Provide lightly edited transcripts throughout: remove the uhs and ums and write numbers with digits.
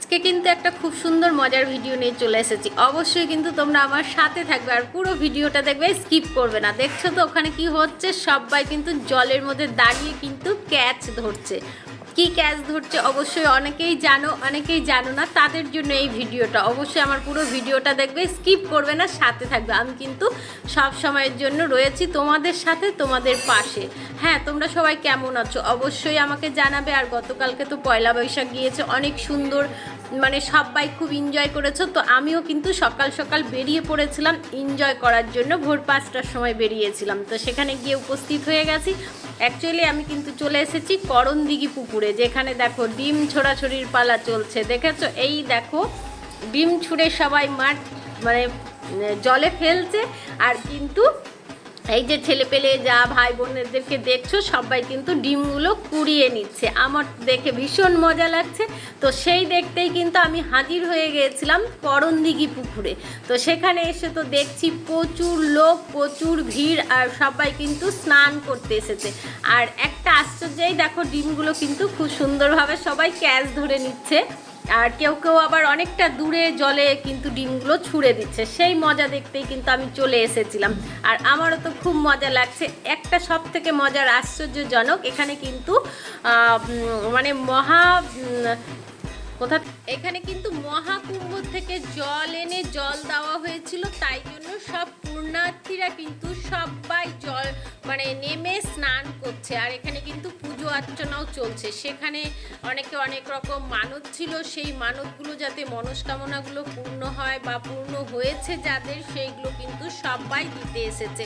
আজকে কিন্তু একটা খুব সুন্দর মজার ভিডিও নিয়ে চলে এসেছি। অবশ্যই কিন্তু তোমরা আমার সাথে থাকবে আর পুরো ভিডিওটা দেখবে, স্কিপ করবে না। দেখছো তো ওখানে কি হচ্ছে, সবাই কিন্তু জলের মধ্যে দাঁড়িয়ে কিন্তু ক্যাচ ধরছে। কি ক্যাচ ধরছে অবশ্যই অনেকেই জানো, অনেকেই জানো না, তাদের জন্য এই ভিডিওটা। অবশ্যই আমার পুরো ভিডিওটা দেখবে, স্কিপ করবে না, সাথে থাকবে। আমি কিন্তু সব সময়ের জন্য রয়েছি তোমাদের সাথে, তোমাদের পাশে। হ্যাঁ, তোমরা সবাই কেমন আছো অবশ্যই আমাকে জানাবে। আর গতকালকে তো পয়লা বৈশাখ গিয়েছে, অনেক সুন্দর, মানে সবাই খুব এনজয় করেছো। তো আমিও কিন্তু সকাল সকাল বেরিয়ে পড়েছিলাম এনজয় করার জন্য, ভোর 5টার সময় বেরিয়েছিলাম। তো সেখানে গিয়ে উপস্থিত হয়ে গেছি। অ্যাকচুয়ালি আমি কিন্তু চলে এসেছি করণদিঘি পুকুরে, যেখানে দেখো ডিম ছোড়াছড়ির পালা চলছে। দেখেছো, এই দেখো ডিম ছুঁড়ে সবাই মাঠ মানে জলে ফেলছে। আর কিন্তু এই যে ছেলে পেলে যা ভাই বোনেদেরকে দেখছো, সবাই কিন্তু ডিমগুলো কুড়িয়ে নিচ্ছে। আমার দেখে ভীষণ মজা লাগছে। তো সেই দেখতেই কিন্তু আমি হাজির হয়ে গিয়েছিলাম করণদিঘি পুকুরে। তো সেখানে এসে তো দেখছি প্রচুর লোক, প্রচুর ভিড়, আর সবাই কিন্তু স্নান করতে এসেছে। আর একটা আশ্চর্যই দেখো, ডিমগুলো কিন্তু খুব সুন্দরভাবে সবাই ক্যাচ ধরে নিচ্ছে। আর কেউ কেউ আবার অনেকটা দূরে জলে কিন্তু ডিমগুলো ছুঁড়ে দিচ্ছে। সেই মজা দেখতেই কিন্তু আমি চলে এসেছিলাম। আর আমারও তো খুব মজা লাগছে। একটা সব থেকে মজার আশ্চর্যজনক, এখানে কিন্তু মানে এখানে কিন্তু মহাকুম্ভ থেকে জল এনে জল দেওয়া হয়েছিল। তাই জন্য সব পুণ্যার্থীরা কিন্তু সবাই জল মানে নেমে স্নান করছে। আর এখানে কিন্তু পুজো অর্চনাও চলছে। সেখানে অনেকে অনেক রকম মানত ছিল, সেই মানতগুলো যাতে মনস্কামনাগুলো পূর্ণ হয় বা পূর্ণ হয়েছে যাদের, সেইগুলো কিন্তু সবাই দিতে এসেছে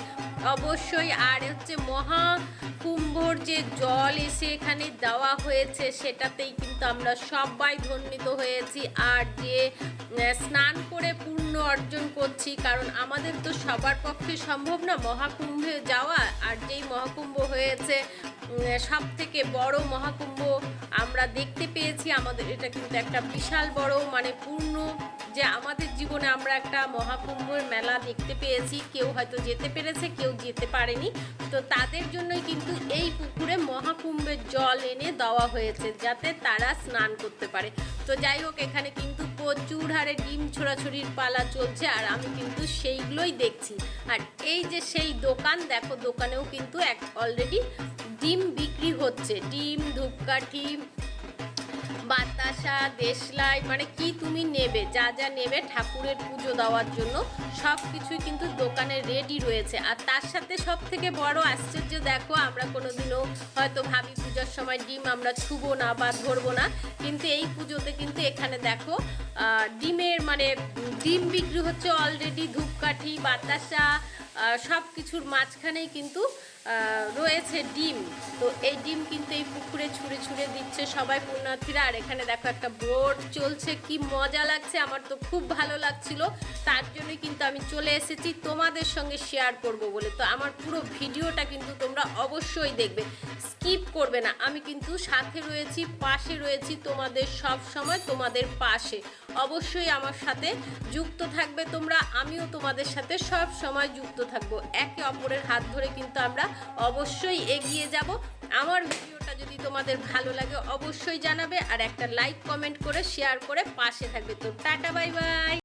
অবশ্যই। আর হচ্ছে মহাকুম্ভর যে জল এসে এখানে দেওয়া হয়েছে, সেটাতেই কিন্তু আমরা সবাই ধন্যিত হয়েছি। আর যে স্নান করে পুণ্য অর্জন করছি, কারণ আমাদের তো সবার পক্ষে সম্ভব না মহাকুম্ভে যাওয়া। আর যেই মহাকুম্ভ হয়েছে, সব থেকে বড় মহাকুম্ভ আমরা দেখতে পেয়েছি। আমাদের এটা কিন্তু একটা বিশাল বড় মানে পূর্ণ, যে আমাদের জীবনে আমরা একটা মহাকুম্ভের মেলা দেখতে পেয়েছি। কেউ হয়তো যেতে পেরেছে, কেউ যেতে পারেনি। তো তাদের জন্যই কিন্তু এই পুকুরে মহাকুম্ভের জল এনে দেওয়া হয়েছে, যাতে তারা স্নান করতে পারে। তো যাই হোক, এখানে কিন্তু প্রচুর হারে ডিম ছোড়াছড়ির পালা চলছে, আর আমি কিন্তু সেইগুলোই দেখছি। আর এই যে সেই দোকান, দেখো দোকানেও কিন্তু অলরেডি ডিম বিক্রি হচ্ছে। ডিম, ধূপকাঠি, বাতাসা, দেশলাই, মানে কি তুমি নেবে, যা যা নেবে ঠাকুরের পুজো দেওয়ার জন্য সব কিছুই কিন্তু দোকানে রেডি রয়েছে। আর তার সাথে সব থেকে বড় আশ্চর্য দেখো, আমরা কোনোদিনও হয়তো ভাবি পুজোর সময় ডিম আমরা ছুবো না বা ধরবো না, কিন্তু এই পুজোতে কিন্তু এখানে দেখো ডিমের মানে ডিম বিক্রি হচ্ছে অলরেডি। ধূপকাঠি, বাতাসা, সব কিছুর মাঝখানেই কিন্তু রয়েছে ডিম। তো এই ডিম কিন্তু এই পুকুরে ছুঁড়ে ছুঁড়ে দিচ্ছে সবাই পুণ্যার্থীরা। আর এখানে দেখো একটা বোট চলছে, কি মজা লাগছে, আমার তো খুব ভালো লাগছিল। তার জন্যই কিন্তু আমি চলে এসেছি তোমাদের সঙ্গে শেয়ার করব বলে। তো আমার পুরো ভিডিওটা কিন্তু তোমরা অবশ্যই দেখবে, স্কিপ করবে না। আমি কিন্তু সাথে রয়েছি, পাশে রয়েছি, তোমাদের সব সময় তোমাদের পাশে। অবশ্যই আমার সাথে যুক্ত থাকবে তোমরা, আমিও তোমাদের সাথে সব সময় যুক্ত থাকবো। একে অপরের হাত ধরে কিন্তু আমরা অবশ্যই এগিয়ে যাব। আমার ভিডিওটা যদি তোমাদের ভালো লাগে অবশ্যই জানাবে, আর একটা লাইক কমেন্ট করে শেয়ার করে পাশে থাকবে। তো টাটা, বাই বাই।